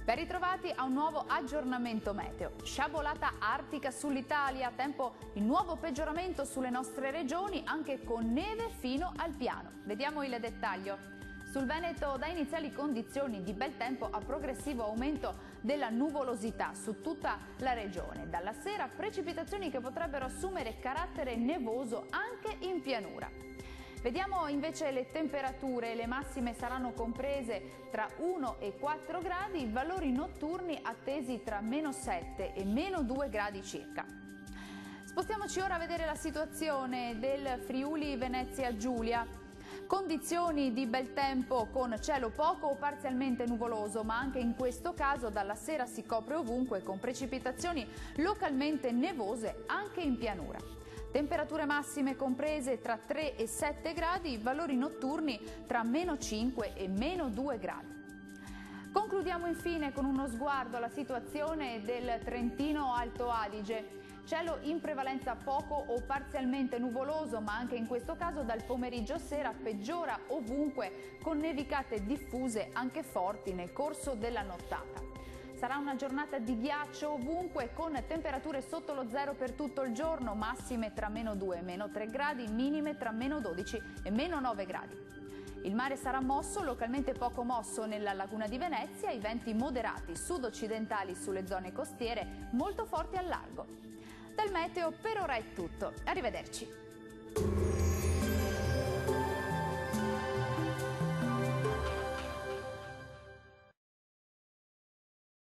Ben ritrovati a un nuovo aggiornamento meteo. Sciabolata artica sull'Italia, tempo in nuovo peggioramento sulle nostre regioni, anche con neve fino al piano. Vediamo il dettaglio. Sul Veneto da iniziali condizioni di bel tempo a progressivo aumento della nuvolosità su tutta la regione. Dalla sera precipitazioni che potrebbero assumere carattere nevoso anche in pianura. Vediamo invece le temperature, le massime saranno comprese tra 1 e 4 gradi, valori notturni attesi tra -7 e -2 gradi circa. Spostiamoci ora a vedere la situazione del Friuli Venezia Giulia. Condizioni di bel tempo con cielo poco o parzialmente nuvoloso, ma anche in questo caso dalla sera si copre ovunque con precipitazioni localmente nevose anche in pianura. Temperature massime comprese tra 3 e 7 gradi, valori notturni tra -5 e -2 gradi. Concludiamo infine con uno sguardo alla situazione del Trentino Alto Adige. Cielo in prevalenza poco o parzialmente nuvoloso, ma anche in questo caso dal pomeriggio sera peggiora ovunque con nevicate diffuse anche forti nel corso della nottata. Sarà una giornata di ghiaccio ovunque con temperature sotto lo zero per tutto il giorno, massime tra -2 e -3 gradi, minime tra -12 e -9 gradi. Il mare sarà mosso, localmente poco mosso nella laguna di Venezia, i venti moderati sud-occidentali sulle zone costiere, molto forti al largo. Dal meteo per ora è tutto, arrivederci.